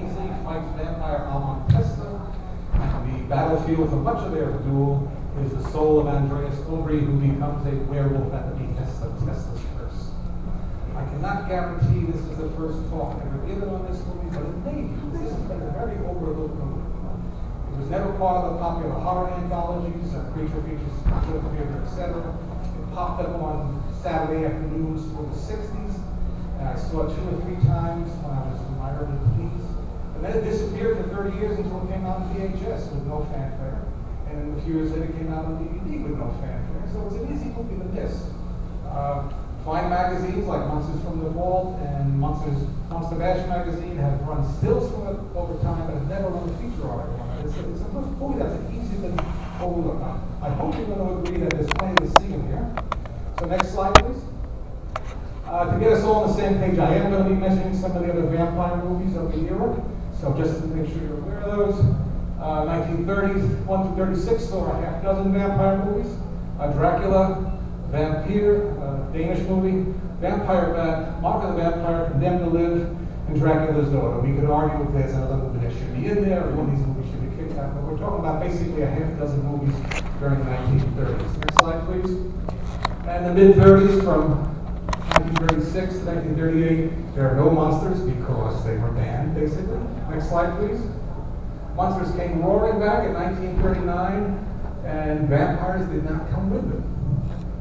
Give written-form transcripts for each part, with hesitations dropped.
easily fights vampire Almond Tesla. And the battlefield for much of their duel is the soul of Andreas Aubrey, who becomes a werewolf at the behest of Tesla's curse. I cannot guarantee this is the first talk ever given on this movie, but it may be. This has been a very overlooked movie. It was never part of the popular horror anthologies, creature features, etc. It popped up on Saturday afternoons through the 60s, and I saw it 2 or 3 times when I was in my early teens. And then it disappeared for 30 years until it came out on VHS with no fanfare. And a few years later it came out on DVD with no fanfare. So it's an easy movie to miss. Fine magazines like Monsters from the Vault and Monster Bash magazine have run stills from it over time, but have never run a feature article on it. It's a movie that's easy to overlook. I hope you're going to agree that there's plenty to see in here. So next slide, please. To get us all on the same page, I am going to be mentioning some of the other vampire movies of the era. So just to make sure you're aware of those. 1930s, 1 through 36 saw a half dozen vampire movies. Dracula, Vampire, Danish movie, Mark of the Vampire, Condemned to Live, and Dracula's Daughter. We could argue if there's another movie that should be in there, or one of these movies should be kicked out, but we're talking about basically a half dozen movies during the 1930s. Next slide, please. And the mid-30s, from 1936 to 1938, there are no monsters because they were banned, basically. Next slide, please. Monsters came roaring back in 1939, and vampires did not come with them.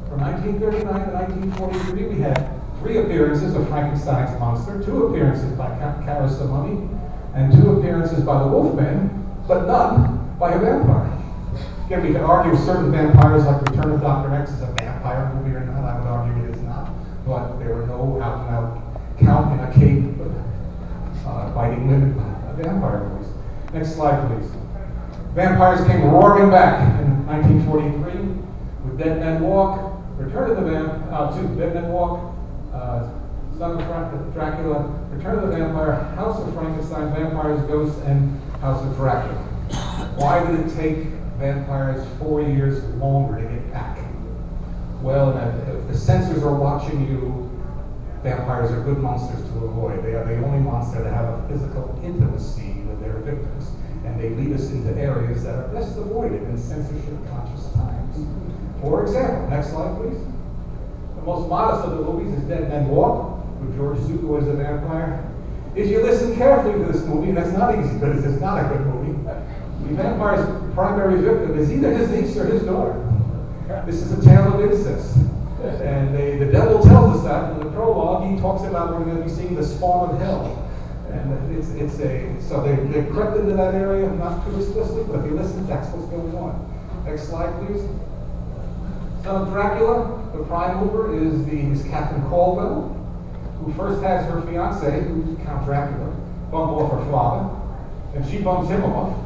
From 1939 to 1943, we had 3 appearances of Frankenstein's monster, 2 appearances by Karis the Mummy, and 2 appearances by the Wolfman, but none by a vampire. Again, we could argue certain vampires, like Return of Dr. X, is a vampire movie or not. I would argue it is not, but there were no out-and-out count in a cape biting women vampire movies. Next slide, please. Vampires came roaring back in 1943 with Dead Men Walk, Return of the Dead Men Walk, Son of Dracula, Return of the Vampire, House of Frankenstein, Vampires, Ghosts, and House of Dracula. Why did it take vampires 4 years longer to get back? Well, if the censors are watching you, vampires are good monsters to avoid. They are the only monster that have a physical intimacy with their victims, and they lead us into areas that are best avoided in censorship-conscious times. For example, next slide, please. The most modest of the movies is Dead Men Walk, with George Zuko as a vampire. If you listen carefully to this movie, and that's not easy because it's not a good movie, the vampire's primary victim is either his niece or his daughter. This is a tale of incest. And the devil tells us that in the prologue. He talks about we're going to be seeing the spawn of hell. And so they crept into that area, not too explicitly, but if you listen, that's what's going on. Next slide, please. Son of Dracula, the prime mover is Catherine Caldwell, who first has her fiance, who's Count Dracula, bump off her father, and she bumps him off.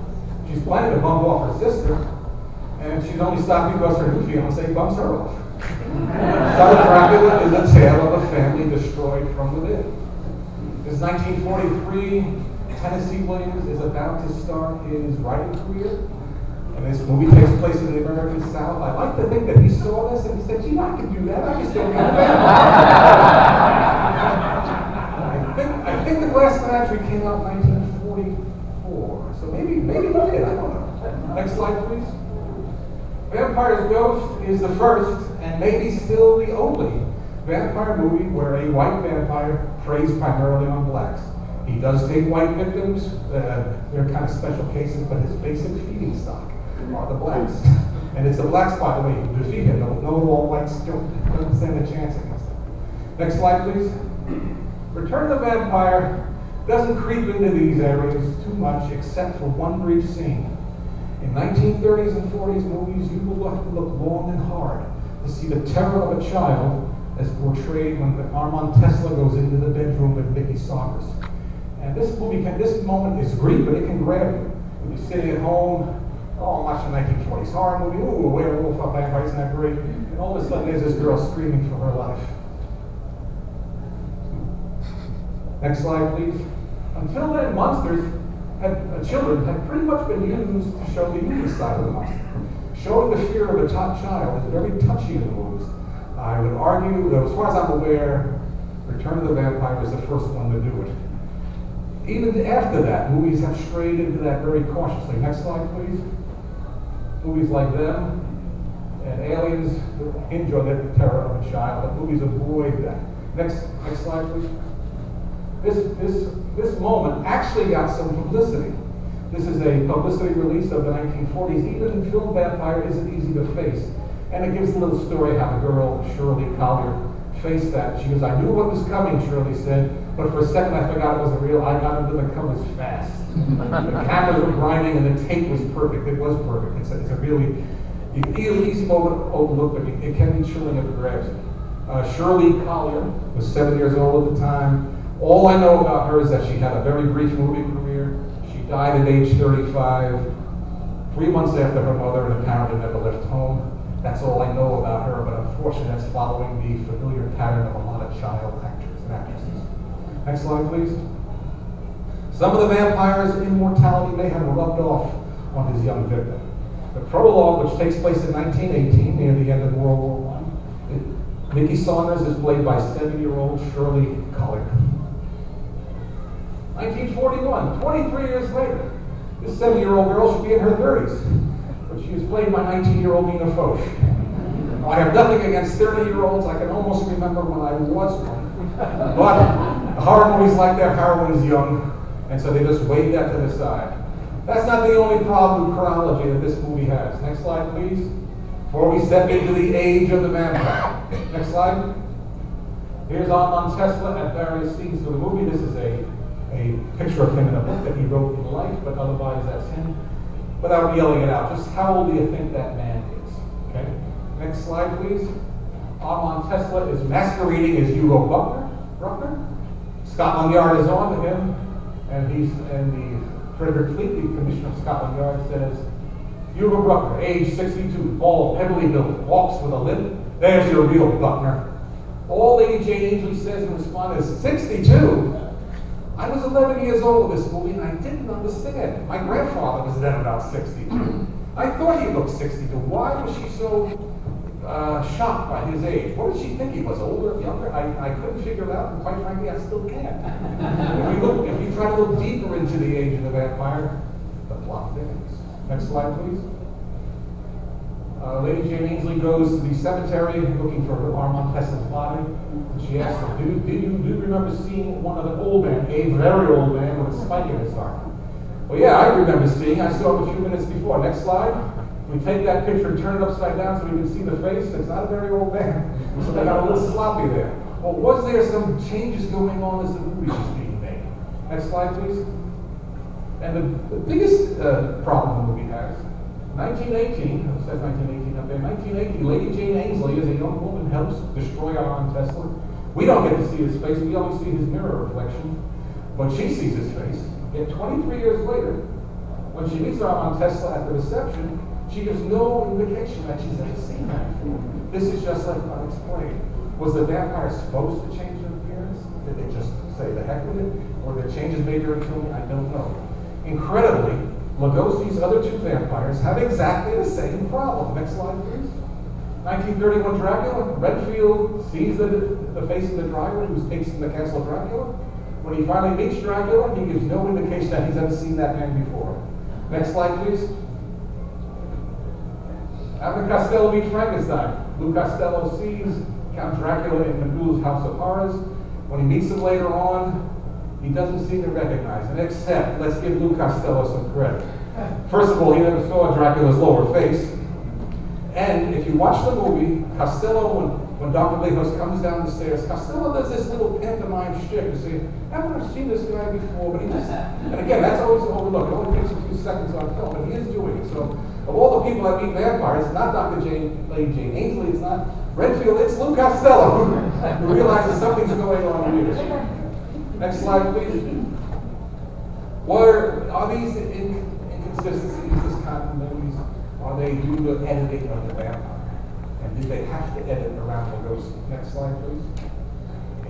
She's planning to bump off her sister, and she's only stopped because her new fiance bumps her off. Son of Dracula is a tale of a family destroyed from within. This 1943, Tennessee Williams is about to start his writing career. And this movie takes place in the American South. I like to think that he saw this and he said, gee, I can do that. I can still be a I think The Glass Menagerie came out in 1944. So maybe he did. I don't know. Next slide, please. Vampire's Ghost is the first, and maybe still the only, vampire movie where a white vampire preys primarily on blacks. He does take white victims. They're kind of special cases, but his basic feeding stock are the blacks. And it's the blacks, by the way, who defeat him. No all whites don't stand a chance against him. Next slide, please. Return of the Vampire doesn't creep into these areas too much, except for one brief scene. In 1930s and 40s movies, you will have to look long and hard to see the terror of a child as portrayed when Armand Tesla goes into the bedroom with Vicky Saunders. And this moment is great, but it can grab you. When you're sitting at home, I'm watching a 1940s horror movie, ooh, a werewolf up vampire, isn't that great? And all of a sudden there's this girl screaming for her life. Next slide, please. Until then, children had pretty much been used to show the human side of the monster. Showing the fear of a child is very touchy in the movies. I would argue that, as far as I'm aware, Return of the Vampire is the first one to do it. Even after that, movies have strayed into that very cautiously. Next slide, please. Movies like them and Aliens hinge on the terror of a child, but movies avoid that. Next slide, please. This moment actually got some publicity. This is a publicity release of the 1940s. Even film vampire isn't easy to face. And it gives a little story how the girl, Shirley Collier, faced that. She goes, I knew what was coming, Shirley said, but for a second I forgot it wasn't real. I got into the covers fast. The cameras were grinding and the tape was perfect. It was perfect. It's a really, you can easily overlook, but it can be chilling if it grabs you. Shirley Collier was 7 years old at the time. All I know about her is that she had a very brief movie career. She died at age 35, 3 months after her mother, and apparently never left home. That's all I know about her, but unfortunately that's following the familiar pattern of a lot of child actors and actresses. Next slide, please. Some of the vampires' immortality may have rubbed off on his young victim. The prologue, which takes place in 1918, near the end of World War I, Mickey Saunders is played by 7-year-old Shirley Collier. 1941, 23 years later, this 7-year-old girl should be in her 30s, but she is played by 19-year-old Nina Foch. I have nothing against 30-year-olds. I can almost remember when I was one. But horror movies like their heroines young, and so they just wave that to the side. That's not the only problem with chronology that this movie has. Next slide, please. Before we step into the age of the vampire. Next slide. Here's Armand Tesla at various scenes of the movie. This is a picture of him in a book that he wrote in life, but otherwise that's him. Without yelling it out, just how old do you think that man is? Okay. Next slide, please. Armand Tesla is masquerading as Hugo Bruckner. Scotland Yard is on to him, and the Frederick Fleet, the commissioner of Scotland Yard, says, Hugo Bruckner, age 62, bald, heavily built, walks with a limp. There's your real Bruckner. All Lady Jane Ainsley says in response is, 62? I was 11 years old with this movie, and I didn't understand. My grandfather was then about 62. I thought he looked 62. Why was she so shocked by his age? What did she think he was, older, younger? I couldn't figure it out, and quite frankly, I still can't. If you try to look deeper into the age of the vampire, the plot thickens. Next slide, please. Lady Jane Ainsley goes to the cemetery looking for Armand Tesla's body. And she asks him, do you remember seeing one of the old men, a very old man with a spike in his heart? Well, yeah, I remember seeing. I saw him a few minutes before. Next slide. We take that picture and turn it upside down so we can see the face. It's not a very old man. So they got a little sloppy there. Well, was there some changes going on as the movie was being made? Next slide, please. And the biggest problem the movie has, 1918, it says 1918 up there, 1918, Lady Jane Ainsley, as a young woman, helps destroy Armand Tesla. We don't get to see his face, we only see his mirror reflection, but she sees his face. Yet 23 years later, when she meets Armand Tesla at the reception, she gives no indication that she's ever seen that before. This is just like unexplained. Was the vampire supposed to change their appearance? Did they just say the heck with it? Or the changes made during filming? I don't know. Incredibly, Lugosi's other two vampires have exactly the same problem. Next slide, please. 1931 Dracula. Redfield sees the face of the driver who takes him to the castle of Dracula. When he finally meets Dracula, he gives no indication that he's ever seen that man before. Next slide, please. Abbott and Costello meet Frankenstein. Lou Costello sees Count Dracula in Cthulhu's House of Horrors. When he meets him later on, he doesn't seem to recognize him, except, let's give Lou Costello some credit. First of all, he never saw Dracula's lower face. And if you watch the movie, Costello, when Dr. Lehos comes down the stairs, Costello does this little pantomime shtick to say, haven't I seen this guy before? But he just, and again, that's always overlooked. It only takes a few seconds on film, but he is doing it. So, of all the people that meet vampires, it's not Lady Jane Ainsley, it's not Redfield, it's Lou Costello who realizes something's going on here. Next slide, please. Are these inconsistencies, discontinuities, are they due to editing of the vampire? And did they have to edit around the ghost? Next slide, please.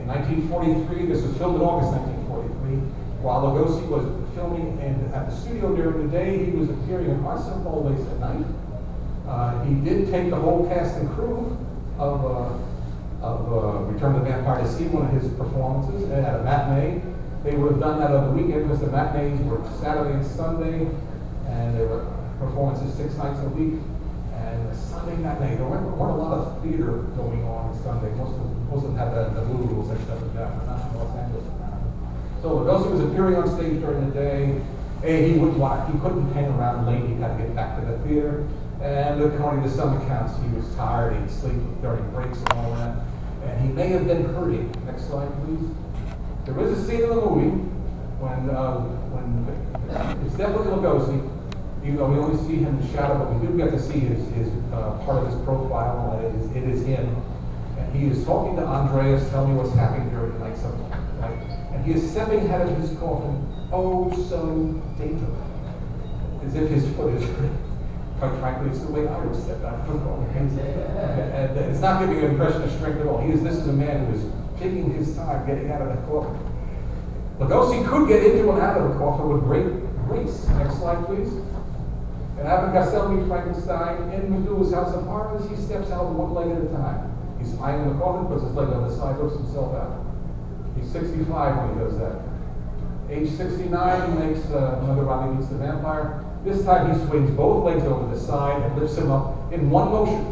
In 1943, this was filmed in August 1943, while Lugosi was filming at the studio during the day, he was appearing in our simple place at night. He did take the whole cast and crew of Return of the Vampire to see one of his performances at a matinee. They would have done that on the weekend because the matinees were Saturday and Sunday, and there were performances 6 nights a week. And the Sunday matinee, there weren't a lot of theater going on Sunday. Most of them had the movie rules and stuff like that, but not in Los Angeles. So Lugosi was appearing on stage during the day. He couldn't hang around late. He had to get back to the theater. And according to some accounts, he was tired. He'd sleep during breaks and all that. And he may have been hurting. Next slide, please. There is a scene in the movie when it's definitely Lugosi, even though we only see him in shadow, but we do get to see his part of his profile. It is him. And he is talking to Andreas, telling me what's happening during the night, something like that. And he is stepping ahead of his coffin, oh so daintily, as if his foot is quite frankly, it's the way I would step out of the coffin. And it's not giving an impression of strength at all. This is a man who is taking his time getting out of the coffin. Lugosi could get into and out of the coffin with great grace. Next slide, please. And Abbott Costello meets Frankenstein in Medulla's house of horrors. He steps out one leg at a time. He's lying in the coffin, puts his leg on the side, lifts himself out. He's 65 when he does that. Age 69, he makes another Rodney Meets the Vampire. This time he swings both legs over the side and lifts him up in one motion.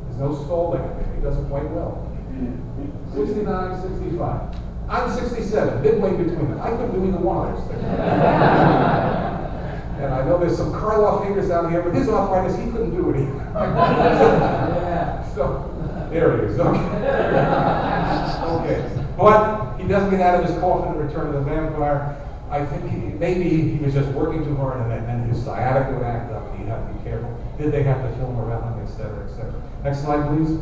There's no stalling in there. He does it quite well. 69, 65. I'm 67, midway between them. I couldn't do either one of those things. And I know there's some Karloff fingers down here, but his arthritis, he couldn't do it either. So, there he is. Okay. But he doesn't get out of his coffin and return to the vampire. I think maybe he was just working too hard and his sciatica would act up and he'd have to be careful. Did they have to film around him, et cetera, et cetera. Next slide, please.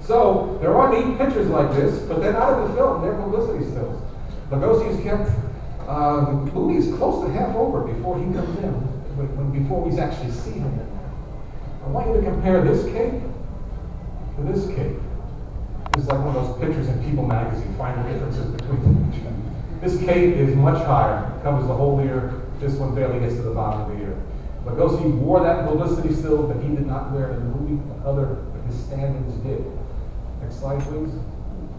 So, there are neat pictures like this, but they're not in the film, they're publicity stills. Lugosi is kept, the movie is close to half over before he comes in, before we actually see him. I want you to compare this cape to this cape. This is like one of those pictures in People magazine, find the differences between them. This cape is much higher, it covers the whole ear. This one barely gets to the bottom of the ear. Lugosi wore that publicity still, but he did not wear it in the movie. His stand-ins did. Next slide, please.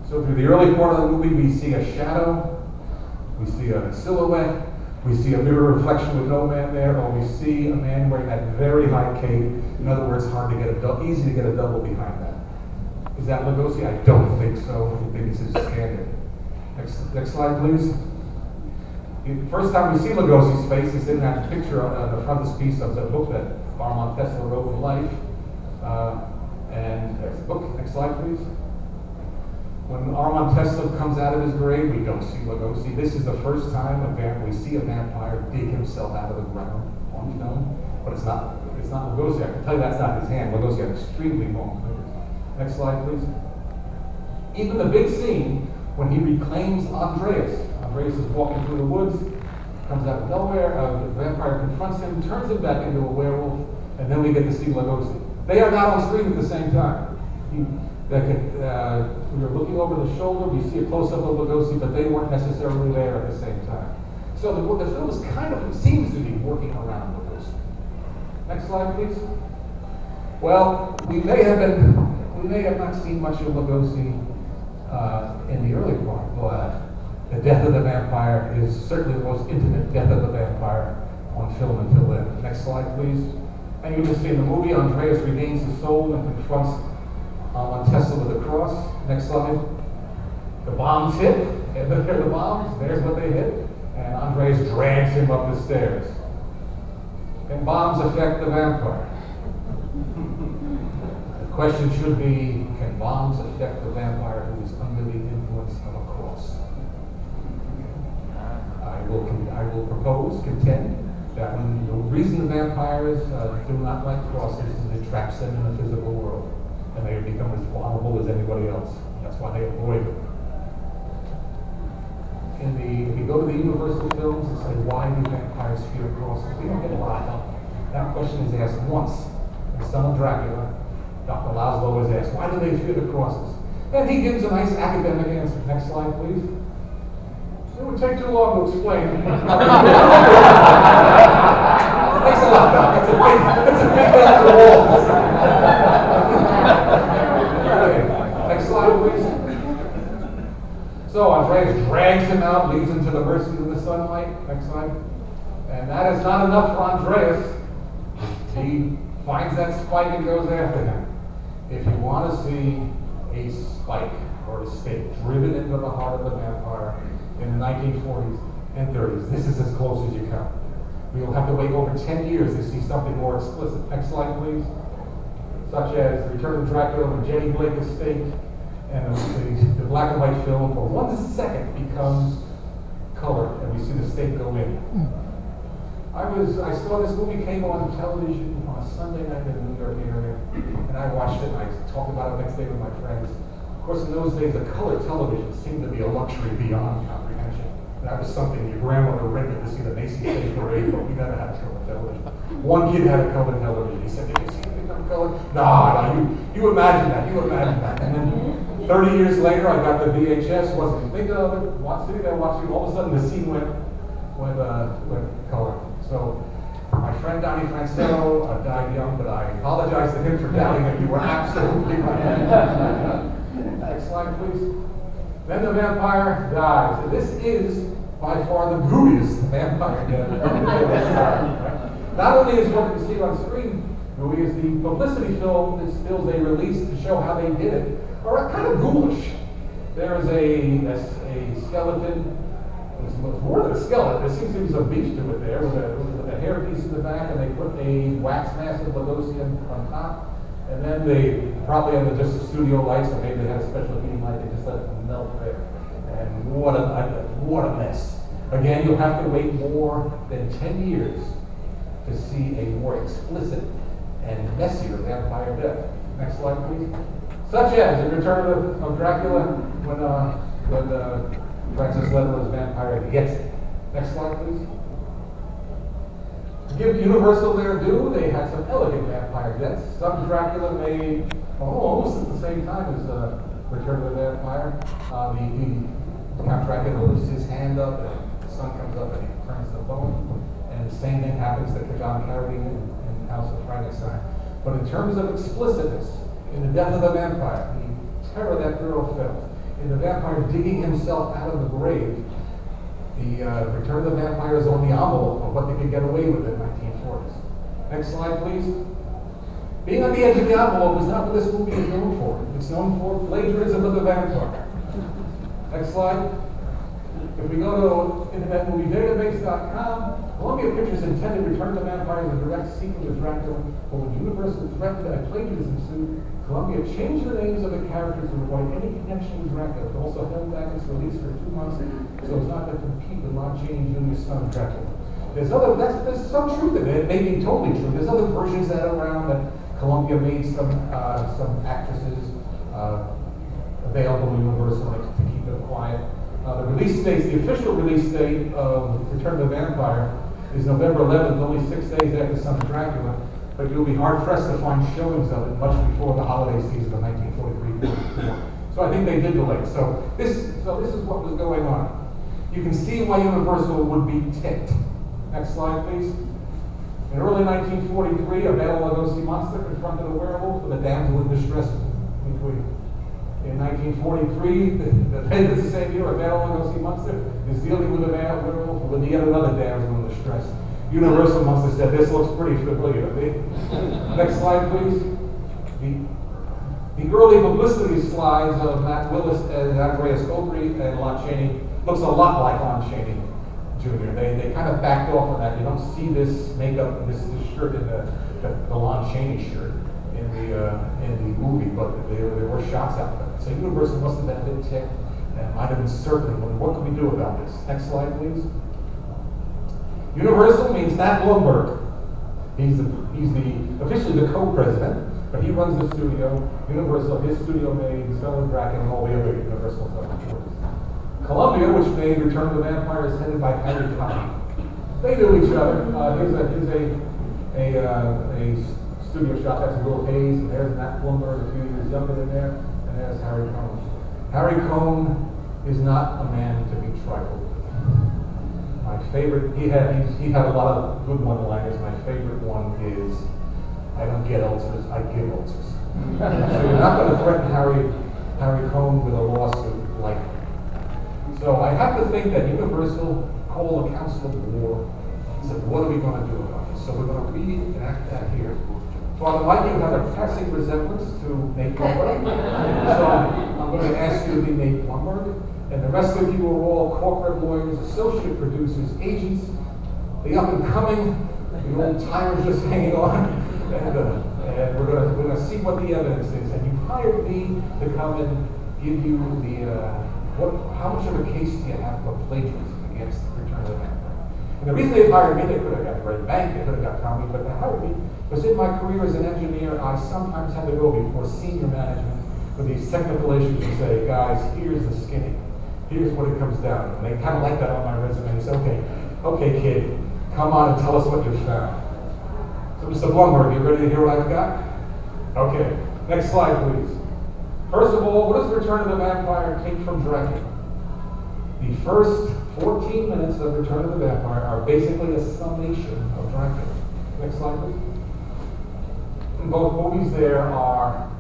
So through the early part of the movie, we see a shadow, we see a silhouette, we see a mirror reflection with no man there, or we see a man wearing that very high cape. In other words, easy to get a double behind that. Is that Lugosi? I don't think so. I think it's his stand-in. Next slide, please. The first time we see Lugosi's face is in that picture on the frontispiece of the book that Armand Tesla wrote in life. And next slide, please. When Armand Tesla comes out of his grave, we don't see Lugosi. This is the first time we see a vampire dig himself out of the ground on film, but it's not Lugosi. I can tell you that's not his hand. Lugosi had extremely long fingers. Next slide, please. Even the big scene when he reclaims Andreas. Andreas is walking through the woods, comes out of nowhere, the vampire confronts him, turns him back into a werewolf, and then we get to see Lugosi. They are not on screen at the same time. We are looking over the shoulder, we see a close-up of Lugosi, but they weren't necessarily there at the same time. So the film is seems to be working around Lugosi. Next slide, please. Well, we may have not seen much of Lugosi in the early part, but the death of the vampire is certainly the most intimate death of the vampire on film until then. Next slide, please. And you can see in the movie, Andreas regains his soul and confronts Tesla with a cross. Next slide. The bombs hit, and look at the bombs, there's what they hit, and Andreas drags him up the stairs. Can bombs affect the vampire? The question should be, can bombs affect the vampire who is under the influence of a cross? I will contend that the reason the vampires do not like crosses is it traps them in the physical world, and they become as vulnerable as anybody else. That's why they avoid them. If you go to the Universal films and say, why do vampires fear crosses? We don't get a lot of help. That question is asked once in Son of Dracula. Dr. Laszlo was asked, why do they fear the crosses? And he gives a nice academic answer. Next slide, please. It would take too long to explain. Thanks a lot, Doc. It's a big answer wall. Okay. Next slide, please. So Andreas drags drags him out, leads him to the mercy of the sunlight. Next slide. And that is not enough for Andreas. He finds that spike and goes after him. If you want to see a spike or a stake driven into the heart of the vampire in the 1940s and 30s, this is as close as you come. We will have to wait over 10 years to see something more explicit. Next slide, please. Such as Return of Dracula when Jenny Blake is staked, and the black and white film for 1 second becomes color, and we see the stake go in. I saw this movie came on television on a Sunday night in the New York area, and I watched it, and I talked about it the next day with my friends. Of course, in those days, a color television seemed to be a luxury beyond comprehension. That was something your grandmother rented to see the Macy's Day Parade, but we never had a color television. One kid had a color television. He said, "Did you see anything on color?" No, you imagine that, you imagine that. And then 30 years later, I got the VHS, wasn't thinking of it, sitting there watching, all of a sudden the scene went color. So my friend Donnie Frank Dello died young, but I apologize to him for doubting it. You were absolutely right. Next slide, please. Then the vampire dies. And this is by far the gooeyest vampire death. Not only is what you see on screen gooey, is the publicity film that stills they released to show how they did it are kind of ghoulish. There is a skeleton. It's more than a skeleton. There seems to be some beef to it there with a hairpiece in the back, and they put a wax mask of Lagosian on top. And then they probably had just studio lights, or maybe they had a special heating light. They just let it melt there. And what a mess. Again, you'll have to wait more than 10 years to see a more explicit and messier vampire death. Next slide, please. Such as in Return of Dracula, when Francis Leather's vampire gets it. Next slide, please. To give Universal their due, they had some elegant vampire deaths. Some Dracula made almost at the same time as Return of the Vampire. Count Dracula lifts his hand up, and the sun comes up, and he turns the bone. And the same thing happens to John Carradine in House of Frankenstein. But in terms of explicitness, in the death of the vampire, the terror that girl felt, in the vampire digging himself out of the grave, the Return of the Vampire is on the envelope of what they could get away with in the 1940s. Next slide, please. Being on the edge of the envelope is not what this movie is known for. It's known for plagiarism of the vampire. Next slide. If we go to InternetMovieDatabase.com, Columbia Pictures intended Return of the Vampire as a direct sequel to Dracula, but when Universal threatened a plagiarism suit, Columbia changed the names of the characters to avoid any connection with Dracula. It also held back its release for 2 months, so it's not going to compete with Lon Chaney Jr.'s son Dracula. There's some truth in it. It may be totally true. There's other versions that are around that Columbia made some actresses available to Universal to keep it quiet. The release dates, the official release date of Return of the Vampire is November 11th, only 6 days after Son of Dracula, but you'll be hard-pressed to find showings of it much before the holiday season of 1943-44. So I think they did delay. So this is what was going on. You can see why Universal would be ticked. Next slide, please. In early 1943, a Bela Lugosi monster confronted a werewolf with a damsel in distress between. In 1943, the same year, a Bela Lugosi monster is dealing with a werewolf with yet another damsel in distress. Universal must have said, "This looks pretty familiar to me." Next slide, please. The early publicity slides of Matt Willis and Andreas Obry and Lon Chaney looks a lot like Lon Chaney Jr. They kind of backed off on that. You don't see this makeup, this shirt in the Lon Chaney shirt in the movie, but there were shots out there. So Universal must have been a bit ticked, and might have been circling. What can we do about this? Next slide, please. Universal means Nat Blumberg. He's officially the co-president, but he runs the studio. Universal, his studio made Son of Dracula and all the other Universal stuff. Columbia, which made Return of the Vampire, is headed by Harry Connick. They knew each other. Here's a studio shot. That's Will Hayes, and there's Nat Blumberg, a few years younger than there, and there's Harry Cohn. Harry Cohn is not a man to be trifled with. My favorite, he had a lot of good one-liners. My favorite one is, "I don't get ulcers, I give ulcers." So you're not going to threaten Harry Cohn with a lawsuit like So I have to think that Universal called a council of war and said, what are we going to do about this? So we're going to reenact that here. Father Mike, you have a passing resemblance to Nate Blumberg. So I'm going to ask you to be Nate Blumberg. And the rest of you are all corporate lawyers, associate producers, agents, the up and coming, the old timers just hanging on. And we're going to see what the evidence is. And you hired me to come and give you how much of a case do you have for plagiarism against Return of the Vampire? And the reason they hired me, they could have got Red Bank, they could have got Tommy, but they hired me because in my career as an engineer, I sometimes had to go before senior management with these technical issues and say, guys, here's the skinny. Here's what it comes down to. And they kind of like that on my resume. They say, okay, kid, come on and tell us what you found. So Mr. Blumberg, you ready to hear what I've got? Okay, next slide, please. First of all, what does Return of the Vampire take from Dracula? The first 14 minutes of Return of the Vampire are basically a summation of Dracula. Next slide, please. In both movies, there are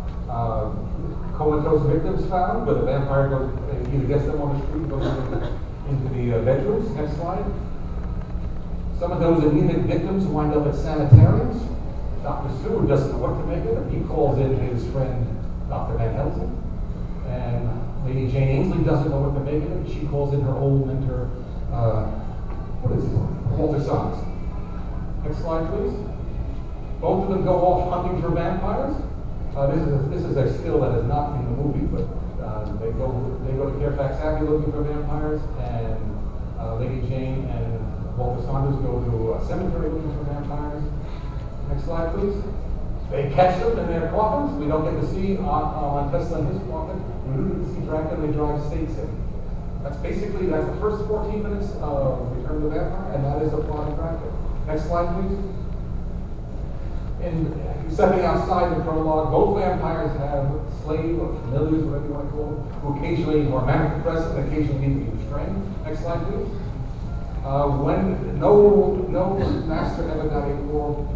comatose victims found, where the vampire goes, either gets them on the street, goes into the bedrooms. Next slide. Some of those anemic victims wind up at sanitariums. Dr. Seward doesn't know what to make of it. He calls in his friend, Dr. Van Helsing. And Lady Jane Ainsley doesn't know what to make of it. She calls in her old mentor, Walter Simonds. Next slide, please. Both of them go off hunting for vampires. This is a still that is not in the movie, but they go to Fairfax Abbey looking for vampires, and Lady Jane and Walter Saunders go to a cemetery looking for vampires. Next slide, please. They catch them in their coffins. We don't get to see on Tesla in his coffin. We do get to see Dracula. They drive states in. That's the first 14 minutes of Return of the Vampire, and that is the plot of Dracula. Next slide, please. In stepping outside the prologue, both vampires have slave or familiars, whatever you want to call them, who occasionally are manic depressive and occasionally need to be restrained. Next slide, please. When no master ever got a more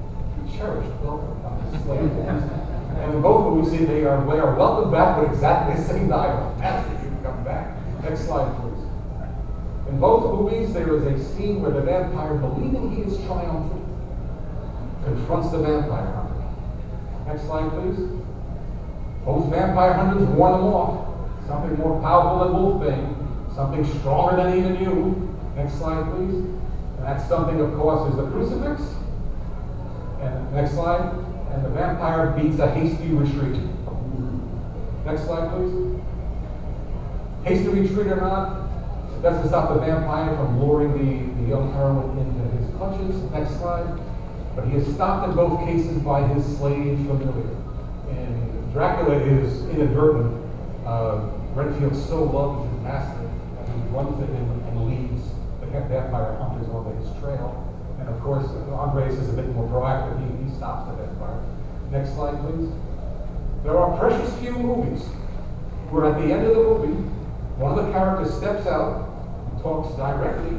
cherished welcome on his slave. And in both movies, they are welcomed back with exactly the same dialogue. Master, you can come back. Next slide, please. In both movies, there is a scene where the vampire, believing he is triumphant, confronts the vampire hunter. Next slide, please. Both vampire hunters warn them off. Something more powerful than Wolfbane. Something stronger than even you. Next slide, please. And that something, of course, is the crucifix. And next slide. And the vampire beats a hasty retreat. Next slide, please. Hasty retreat or not, it doesn't stop the vampire from luring the young heroine into his clutches. Next slide. But he is stopped in both cases by his slave familiar. And Dracula is inadvertent. Renfield so loves his master that he runs to him and leads the vampire hunters onto his trail. And of course, Andres is a bit more proactive. He stops the vampire. Next slide, please. There are precious few movies where at the end of the movie, one of the characters steps out and talks directly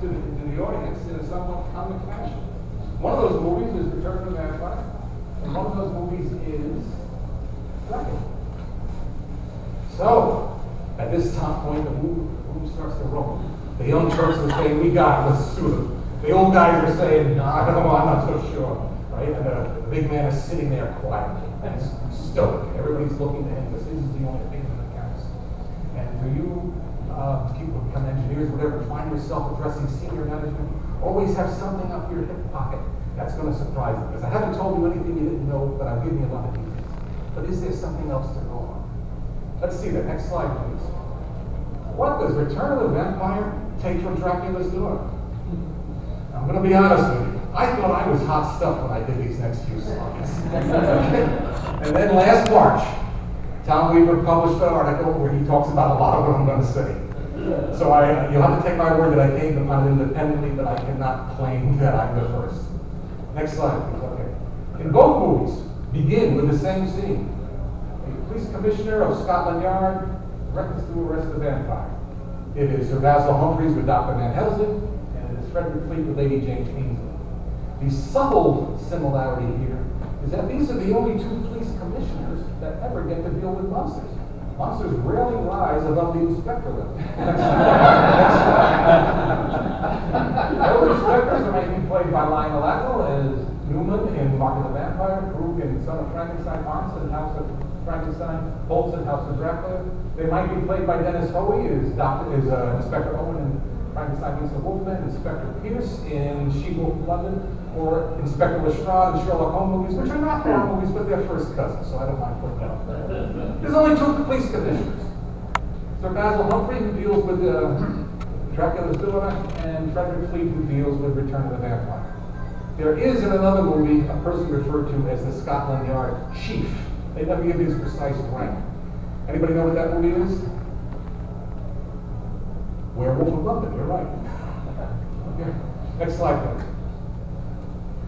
to the audience in a somewhat comic fashion. One of those movies is Return of the Vampire, and one of those movies is Dracula. So, at this top point, the movie starts to roll. The young Turks are saying, we got it, let's sue them. The old guys are saying, no, I don't know, I'm not so sure. Right? And the big man is sitting there quietly, and he's stoic. Everybody's looking to him, because this is the only thing that counts. And for you, people who become engineers, whatever, find yourself addressing senior management, always have something up your hip pocket that's going to surprise you. Because I haven't told you anything you didn't know, but I've given you a lot of details. But is there something else to go on? Let's see that. Next slide, please. What does Return of the Vampire take from Dracula's door? I'm going to be honest with you. I thought I was hot stuff when I did these next few slides. And then last March, Tom Weaver published an article where he talks about a lot of what I'm going to say. So you'll have to take my word that I came upon it independently, but I cannot claim that I'm the first. Next slide, please. Okay. In both movies, begin with the same scene. A police commissioner of Scotland Yard threatens to arrest the vampire. It is Sir Basil Humphreys with Dr. Van Helsing, and it is Frederick Fleet with Lady Jane Ainsley. The subtle similarity here is that these are the only two police commissioners that ever get to deal with monsters. Monsters rarely rise above the inspector level. Those inspectors might be played by Lionel Atwill as Newman in Mark of the Vampire, Krug in Son of Frankenstein, Arnson in House of Frankenstein, Bolts in House of Dracula. They might be played by Dennis Hoey as Inspector Owen in Frankenstein Meets the Wolfman, Inspector Pierce in She-Wolf of London, or Inspector Lestrade in Sherlock Holmes movies, which are not horror movies, but they're first cousins, so I don't mind putting that up there. There's only two police commissioners. Sir Basil Humphrey, who deals with Dracula's daughter, and Frederick Fleet, who deals with Return of the Vampire. There is in another movie a person referred to as the Scotland Yard Chief. They never give his precise rank. Anybody know what that movie is? Werewolf of London, you're right. Okay. Next slide, please.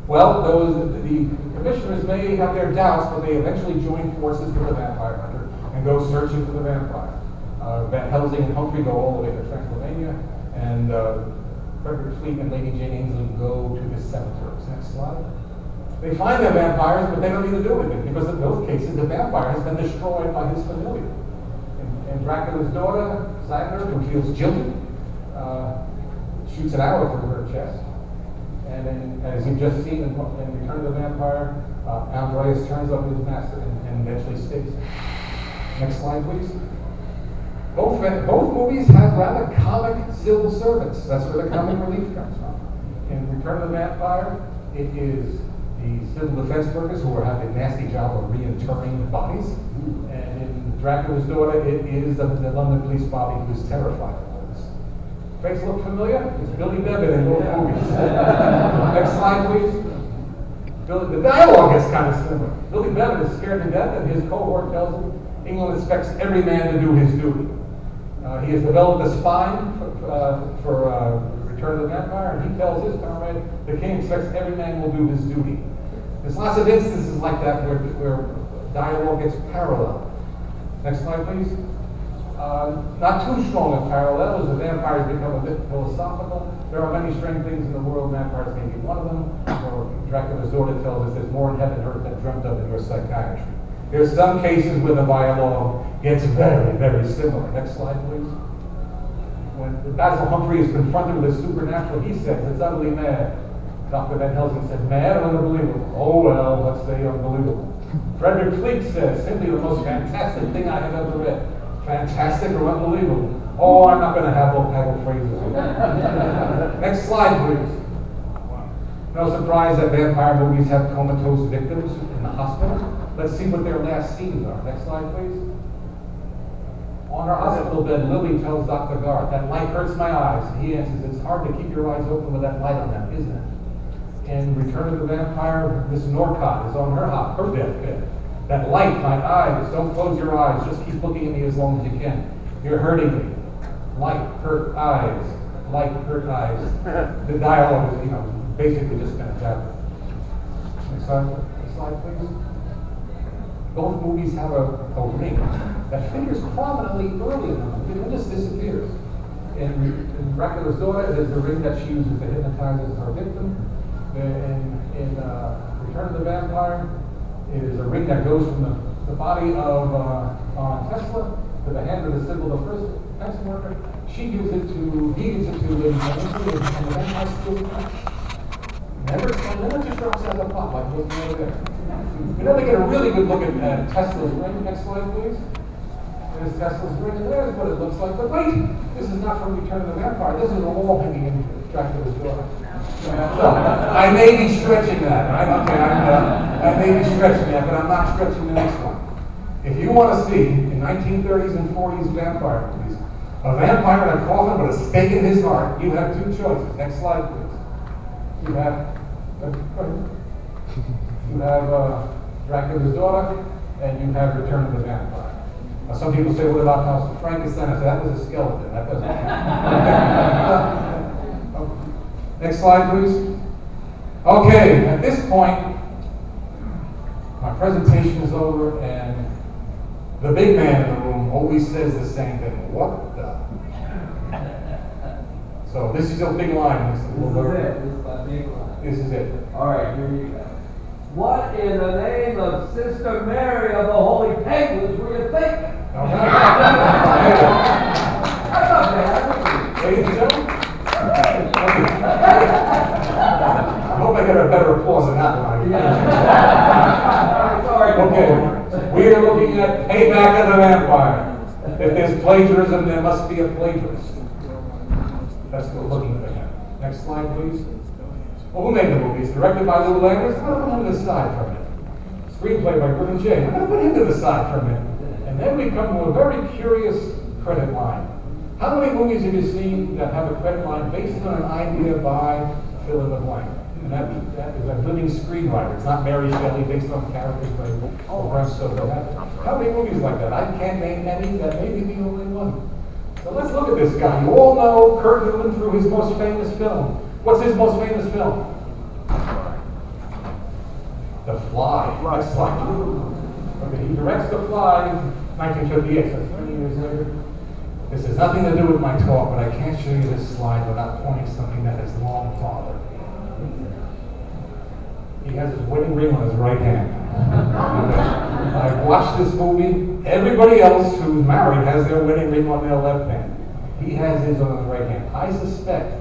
Well, the commissioners may have their doubts, but they eventually join forces with the vampire hunter and go searching for the vampire. Van Helsing and Humphrey go all the way to Transylvania, and Frederick Fleet and Lady Jane Ainsley go to the cemeteries. Next slide. They find their vampires, but they don't need to do anything, because in those cases, the vampire has been destroyed by his familiar. And Dracula's daughter, Sagner, who feels jilted, shoots an arrow through her chest. And then, as you've just seen in Return of the Vampire, Andreas turns up his master and eventually stakes him. Next slide, please. Both movies have rather comic civil servants. That's where the comic relief comes from. In Return of the Vampire, it is the civil defense workers who have a nasty job of reinterring bodies. And in Dracula's daughter, it is the London police body who is terrified of all this. Face look familiar? It's Billy Bevan in both movies. Next slide, please. The dialogue is kind of similar. Billy Bevan is scared to death, and his cohort tells him England expects every man to do his duty. He has developed a spine for Return of the Vampire, and he tells his comrade, the king expects every man will do his duty. There's lots of instances like that where dialogue gets parallel. Next slide, please. Not too strong a parallel as the vampires become a bit philosophical. There are many strange things in the world, vampires may be one of them. Or Dracula's daughter tells us there's more in heaven and earth than dreamt of in your psychiatry. There's some cases where the dialogue gets very, very similar. Next slide, please. When Basil Humphrey is confronted with the supernatural, he says it's utterly mad. Dr. Van Helsing said, mad or unbelievable? Oh, well, let's say unbelievable. Frederick Fleet says, simply the most fantastic thing I have ever read. Fantastic or unbelievable? Oh, I'm not going to have vocabulary phrases. Next slide, please. No surprise that vampire movies have comatose victims in the hospital. Let's see what their last scenes are. Next slide, please. On her hospital bed, Lily tells Dr. Garth, that light hurts my eyes. He answers, it's hard to keep your eyes open with that light on them, isn't it? In Return of the Vampire, Miss Norcott is on her deathbed. That light, my eyes, don't close your eyes, just keep looking at me as long as you can. You're hurting me. Light, hurt eyes. Light, hurt eyes. The dialogue is, basically just fantastic. Next slide, please. Both movies have a ring that figures prominently early in the movie, and then just disappears. In Dracula's daughter, it is the ring that she uses to hypnotize her victim. In Return of the Vampire, it is a ring that goes from the body of Tesla to the hand of the symbol of the first pencil worker. He gives it to Lady Jane, and the vampire still comes. Never just drops out of the plot like it wasn't over there. We never get a really good look at Tesla's ring. Next slide, please. There's Tesla's ring, and there's what it looks like. But wait, this is not from Return of the Vampire. This is a wall hanging in Dracula's daughter. I may be stretching that. I may be stretching that, but I'm not stretching the next one. If you want to see, in 1930s and 40s vampire movies, a vampire in a coffin with a stake in his heart, you have two choices. Next slide, please. You have Dracula's daughter, and you have Return of the Vampire. Now, some people say, what about House of Frankenstein? I said, that was a skeleton. That doesn't Next slide, please. Okay, at this point, my presentation is over, and the big man in the room always says the same thing. What the? So this is your big line, Mr. Wilbur. This is my big line. This is it. All right, here you go. What in the name of Sister Mary of the Holy Penguins were you thinking? Ladies and gentlemen, I hope I get a better applause than that one. Okay, we are looking at Payback of the Vampire. If there's plagiarism, there must be a plagiarist. That's what we're looking at. Next slide, please. Well, who made the movie? It's directed by Lou Landers. I'm going to put him to the side for a minute. Screenplay by Griffin J. I'm going to put him to the side for a minute. And then we come to a very curious credit line. How many movies have you seen that have a credit line based on an idea by fill in the blank? And that is a living screenwriter. It's not Mary Shelley based on characters by Bram Stoker. How many movies like that? I can't name any. That may be the only one. So let's look at this guy. You all know Kurt Newman through his most famous film. What's his most famous film? The Fly. Next slide. Okay, he directs The Fly in 1958, so 20 years later. This has nothing to do with my talk, but I can't show you this slide without pointing something that is long father. He has his wedding ring on his right hand. I've watched this movie. Everybody else who's married has their wedding ring on their left hand. He has his on his right hand. I suspect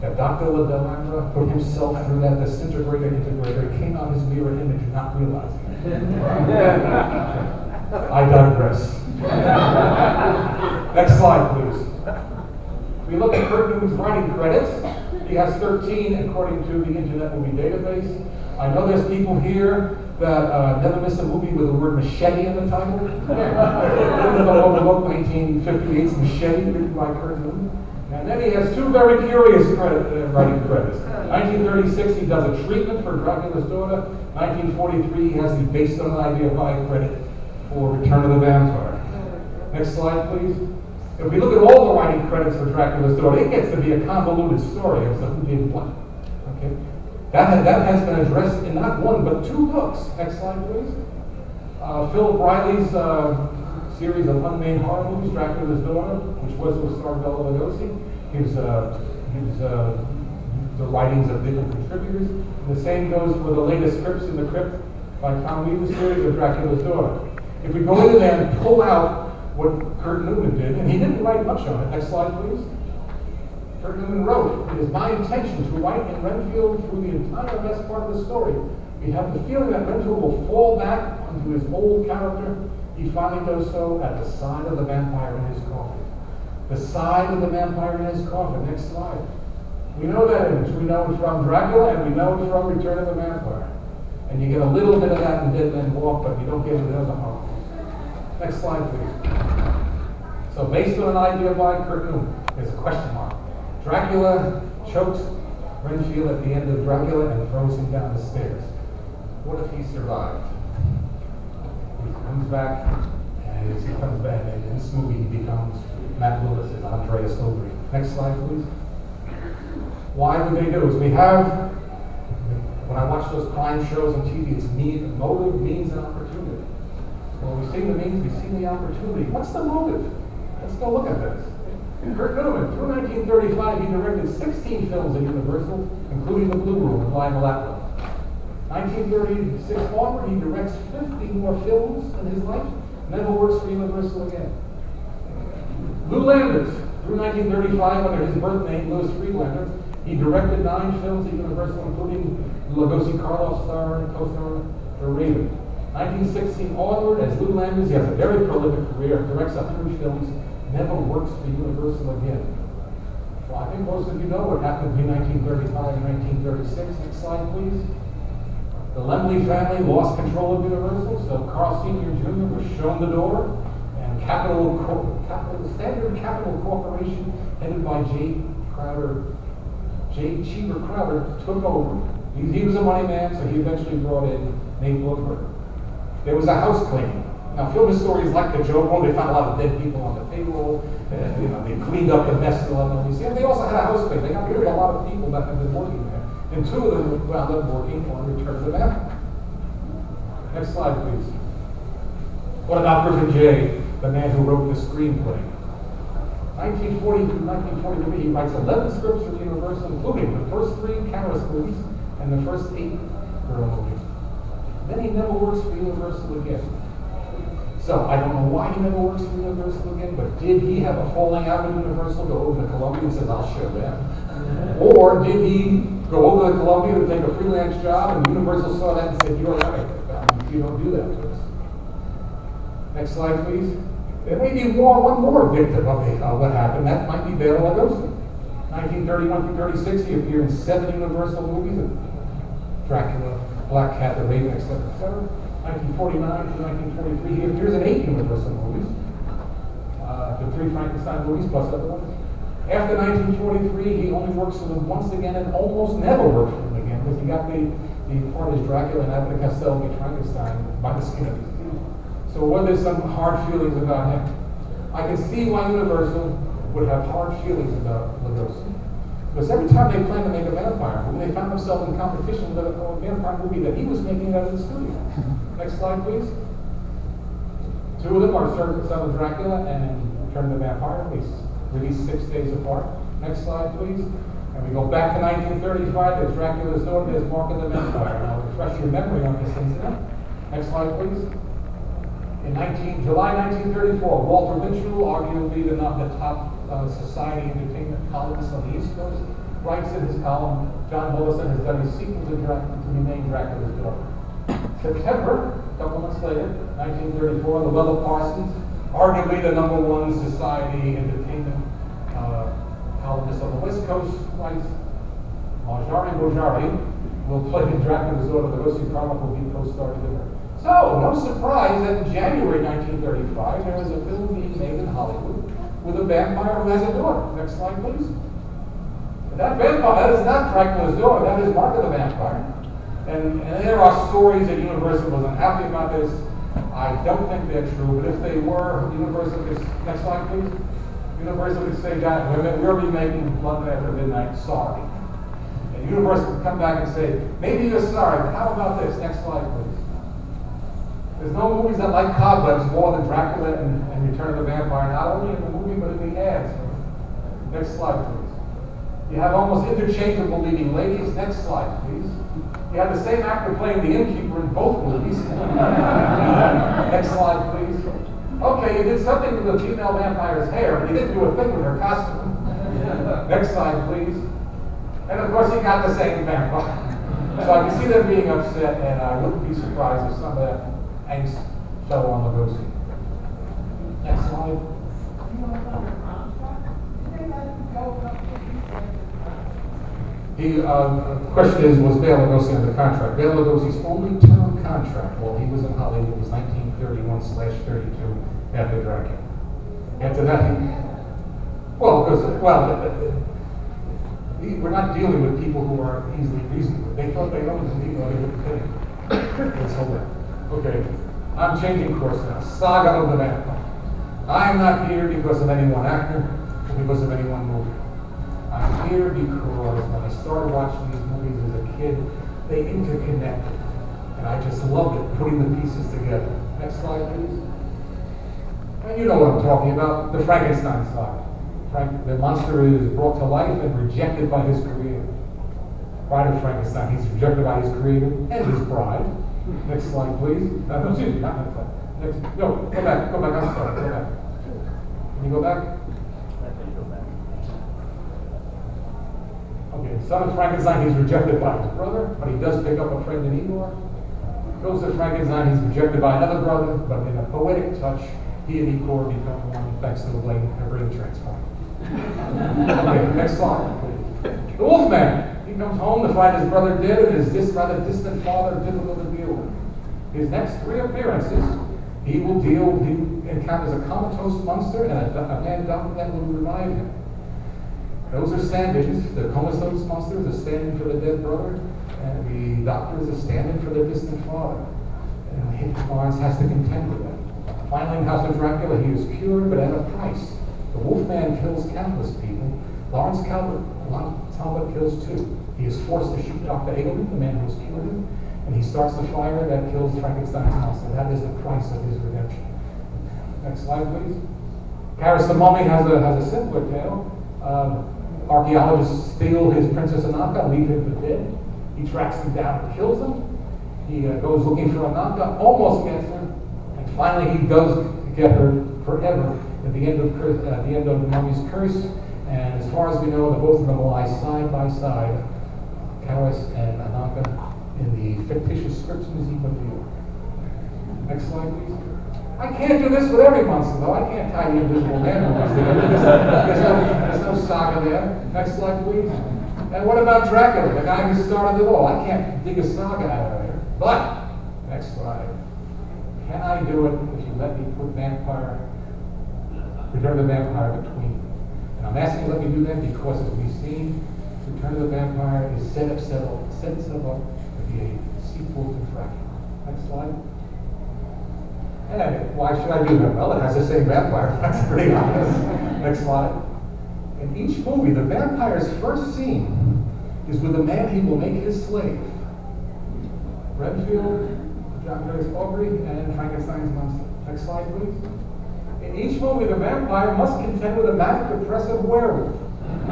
that Dr. Liddell put himself through that disintegrator integrator, came out his mirror image, not realizing it. I digress. Next slide, please. We look at Kurt Newman's writing credits. He has 13 according to the Internet Movie Database. I know there's people here that never miss a movie with the word machete in the title. Overlooked 1958's Machete, written by Kurt Newman. And then he has two very curious writing credits. 1936, he does a treatment for Dracula's Daughter. 1943, he has the based on an idea by credit for Return of the Vampire. Next slide, please. If we look at all the writing credits for Dracula's Daughter, it gets to be a convoluted story of who did what. Okay? That has been addressed in not one, but two books. Next slide, please. Philip Riley's series of unnamed horror movies, Dracula's Daughter, which was with star Bela Lugosi. Here's the writings of different contributors. And the same goes for the latest Crypts in the Crypt by Tom Weaver's series of Dracula's Daughter. If we go in there and pull out what Kurt Newman did, and he didn't write much on it. Next slide, please. Kurt Newman wrote, "It is my intention to write in Renfield through the entire best part of the story. We have the feeling that Renfield will fall back onto his old character. He finally does so at the side of the vampire in his coffin." The side of the vampire in his coffin. Next slide. We know that image. We know it's from Dracula, and we know it's from Return of the Vampire. And you get a little bit of that in Dead Men Walk, but you don't get it in other horror. Next slide, please. So based on an idea by Kurt Newman, there's a question mark. Dracula chokes Renfield at the end of Dracula and throws him down the stairs. What if he survived? He comes back, and as he comes back, in this movie he becomes Matt Lewis and Andreas Obry. Next slide, please. Why would they do this? We have, when I watch those crime shows on TV, it's motive, means, and opportunity. Well, we've seen the means, we've seen the opportunity. What's the motive? Let's go look at this. Kurt Newman, through 1935, he directed 16 films at Universal, including The Blue Room and Lionel Atwill. 1936 onward, he directs 50 more films in his life, never works for Universal again. Lou Landers, through 1935, under his birth name, Louis Friedlander, he directed 9 films at Universal, including Lugosi Karloff star and co-star The Raven. 1916 onward, as Lou Landers, he has a very prolific career, directs 100 films, never works for Universal again. Well, I think most of you know what happened between 1935 and 1936. Next slide, please. The Laemmle family lost control of Universal, so Carl Sr. Jr. was shown the door, and Standard Capital Corporation, headed by J. Cheever Crowder, took over. He was a money man, so he eventually brought in Nate Bloomberg. There was a house cleaning. Now, film historians like to joke, oh, they found a lot of dead people on the payroll, they cleaned up the mess and all that. And they also had a house cleaning. They got rid of a lot of people that had been working there. And 2 of them wound up working on Return of the Vampire. Next slide, please. What about Griffin J., the man who wrote the screenplay? 1940 through 1943, he writes 11 scripts for Universal, including the first 3 Karas movies and the first 8 Girl movies. Then he never works for Universal again. So I don't know why he never works for Universal again, but did he have a falling out with Universal, go over to Columbia and says, I'll show them? Or did he go over to Columbia to take a freelance job and Universal saw that and said, you're right, you don't do that to us. Next slide, please. There may be one more victim of what happened. That might be Bela Lugosi. 1931 through 36, he appeared in 7 Universal movies, Dracula, Black Cat, The Raven, etc., etc. 1949 to 1943, he appears in 8 Universal movies, the 3 Frankenstein movies plus other ones. After 1943, he only works for them once again and almost never worked for them again because he got the part as Dracula and Abbott and Costello beat Frankenstein by the skin of his teeth. So were there some hard feelings about him? I can see why Universal would have hard feelings about Lugosi. Because every time they planned to make a vampire movie, they found themselves in competition with a vampire movie that he was making out of the studio. Next slide, please. 2 of them are Son of Dracula and Return of the Vampire, released 6 days apart. Next slide, please. And we go back to 1935. There's Dracula's daughter, there's Mark of the Vampire. I'll refresh your memory on this incident. Next slide, please. In July 1934, Walter Mitchell, arguably the top society entertainment columnist on the East Coast, writes in his column, John Mollison has done a sequel to be named Dracula's Daughter. September, a couple months later, 1934, Luella Parsons, arguably the #1 society entertainment columnist on the West Coast, writes, Marjari Bojari will play Dracula's Daughter. The Lugosi comic will be co-starred with her. So, no surprise that in January 1935, there was a film being made in Hollywood with a vampire who has a daughter. Next slide, please. And that vampire, that is not Dracula's daughter, that is Mark of the Vampire. And there are stories that Universal was unhappy about this. I don't think they're true, but if they were, Universal could, next slide, please. Universal could say, God, we're remaking London After Midnight, sorry. And Universal could come back and say, maybe you're sorry, but how about this? Next slide, please. There's no movies that like cobwebs more than Dracula and Return of the Vampire, not only in the movie, but in the ads. Next slide, please. You have almost interchangeable leading ladies. Next slide, please. You have the same actor playing the innkeeper in both movies. Next slide, please. Okay, you did something with the female vampire's hair, but you didn't do a thing with her costume. Next slide, please. And of course, you got the same vampire. So I can see them being upset, and I wouldn't be surprised if some of that angst fell on Lugosi. Next slide. The question is, was Bela Lugosi under contract? Bela Lugosi's only term contract while he was in Hollywood was 1931/32 after Dracula. After that, we're not dealing with people who are easily reasonable. They thought they owned the people they wouldn't pay. Let's hold that. Okay, I'm changing course now. Saga of the Vampire. I am not here because of any one actor or because of any one movie. I'm here because when I started watching these movies as a kid, they interconnected. And I just loved it, putting the pieces together. Next slide, please. And you know what I'm talking about, the Frankenstein saga. The monster is brought to life and rejected by his creator. Bride of Frankenstein, he's rejected by his creator and his bride. Next slide, please. No, excuse me, not next slide. Go back, I'm sorry, go back. Can you go back? Okay, son of Frankenstein, he's rejected by his brother, but he does pick up a friend in Igor. Goes to Frankenstein, he's rejected by another brother, but in a poetic touch, he and Igor become one thanks to the brain transplant. Okay, next slide, please. The Wolfman, he comes home to find his brother dead and his rather distant father difficult to deal with. His next 3 appearances, he encounters a comatose monster and a mad doctor that will revive him. Those are stand-ins. The comatose monster is a stand-in for the dead brother, and the doctor is a stand-in for the distant father. And Lawrence has to contend with that. Finally, in House of Dracula, he is cured, but at a price. The Wolfman kills countless people. Lawrence Talbot kills 2. He is forced to shoot Dr. Edelman, the man who has cured him, and he starts the fire that kills Frankenstein's monster. That is the price of his redemption. Next slide, please. Paris the Mummy has a simpler tale. Archaeologists steal his Princess Ananka, leave him for dead. He tracks him down and kills him. He goes looking for Ananka, almost gets her, and And finally, he does get her forever at the end of the Mummy's Curse. And as far as we know, the both of them lie side by side, Karis and Ananka, in the fictitious Scripts Museum of New York. Next slide, please. I can't do this with every monster, though. I can't tie the Invisible Man movies together. There's no saga there. Next slide, please. And what about Dracula, the guy who started it all? I can't dig a saga out of there. But, next slide. Can I do it if you let me put Return of the Vampire between? And I'm asking you to let me do that because, as we've seen, Return of the Vampire is set itself up to be a sequel to Dracula. Next slide. And why should I do that? Well, it has the same vampire. That's pretty obvious. Next slide. In each movie, the vampire's first scene is with the man he will make his slave. Renfield, John Grace Aubrey, and Frankenstein's monster. Next slide, please. In each movie, the vampire must contend with a manic depressive werewolf. Is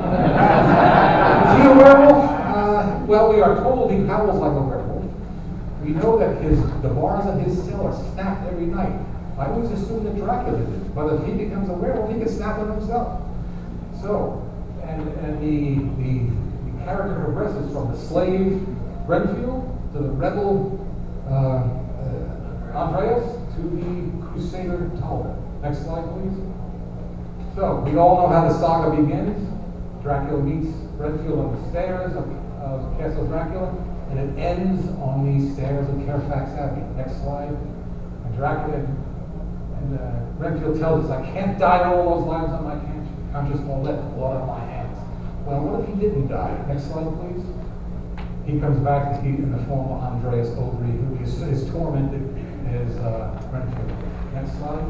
he a werewolf? Well, we are told he howls like a werewolf. We know that the bars in his cell are snapped every night. I always assume that Dracula did it, but if he becomes a werewolf, he can snap them himself. So, and the character progresses from the slave Renfield to the rebel Andreas to the crusader Talbot. Next slide, please. So, we all know how the saga begins. Dracula meets Renfield on the stairs of Castle Dracula, and it ends on the stairs of Fairfax Abbey. Next slide. And Dracula and Renfield tells us, I can't die all those lives on my conscience won't let blood on my hands. Well, what if he didn't die? Next slide, please. He comes back in the form of Andreas Aubrey, who is tormented as Renfield. Next slide.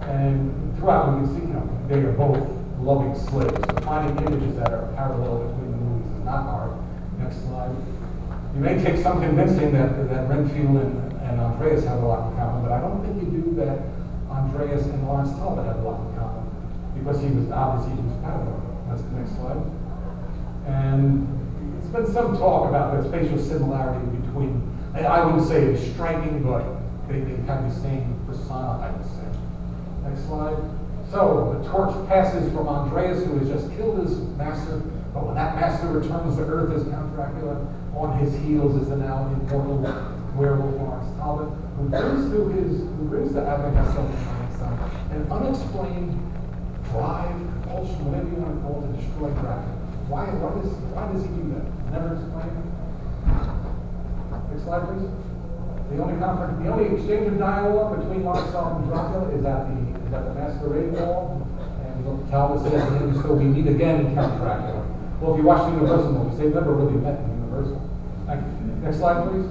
And throughout, we can see, they are both loving slaves. So finding images that are parallel between the movies is not hard. Next slide. You may take some convincing that Renfield and Andreas have a lot in common, but I don't think you do that Andreas and Lawrence Talbot have a lot in common, because he was parallel. That's the next slide. And there's been some talk about the spatial similarity between, I wouldn't say it's striking, but they have the same persona, I would say. Next slide. So the torch passes from Andreas, who has just killed his master, but when that master returns to Earth as Count Dracula, on his heels is the now immortal werewolf Lawrence Talbot, who brings to Abbott an unexplained drive, compulsion, whatever you want to call it, to destroy Dracula. Why does he do that? Never explained. Next slide, please. The only exchange of dialogue between Lawrence Talbot and Dracula is at the masquerade ball, and Talbot says to him, so we meet again in Count Dracula. Well, if you watch the Universal movies, they've never really met in Universal. Next slide, please.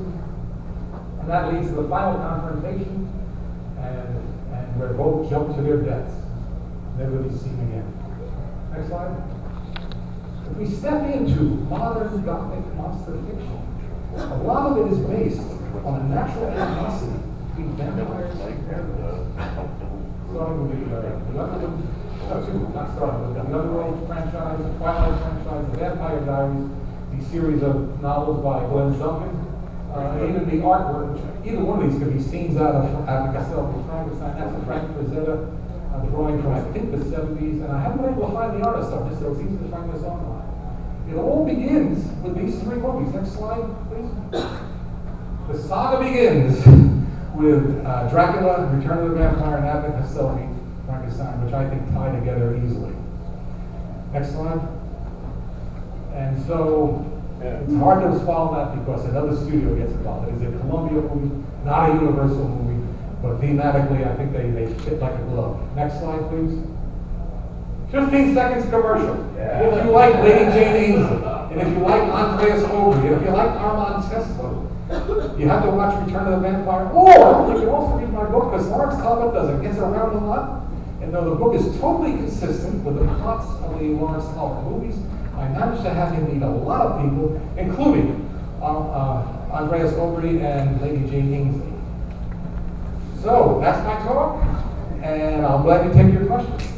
And that leads to the final confrontation, and where both jump to their deaths, never to be seen again. Next slide. If we step into modern Gothic monster fiction, a lot of it is based on a natural animosity between vampires and werewolves. Starting with the Underworld franchise, the Twilight franchise, the Vampire Diaries, the series of novels by Glenn Duncan, even the artwork. Either one of these could be scenes out of Castle of Frankenstein. That's a Frank Frazetta drawing from, I think, the 70s, and I haven't been able to find the artist of this, so it's easy to find this online. It all begins with these three movies. Next slide, please. The saga begins with Dracula, Return of the Vampire, and Abbott and Costello, Frankenstein, which I think tie together easily. Next slide. And so it's hard to swallow that because another studio gets involved. It is a Columbia movie, not a Universal movie, but thematically I think they fit like a glove. Next slide, please. 15 seconds commercial. Yeah. If you like Lady Jane Ainsley, and if you like Andreas Aubrey, and if you like Armand Tesla, you have to watch Return of the Vampire, or you can also read my book, because Lawrence Talbot does it. Gets around a lot, and though the book is totally consistent with the plots of the Lawrence Talbot movies, I managed to have him meet a lot of people, including Andreas Aubrey and Lady Jane Ainsley. So, that's my talk, and I'm glad to take your questions.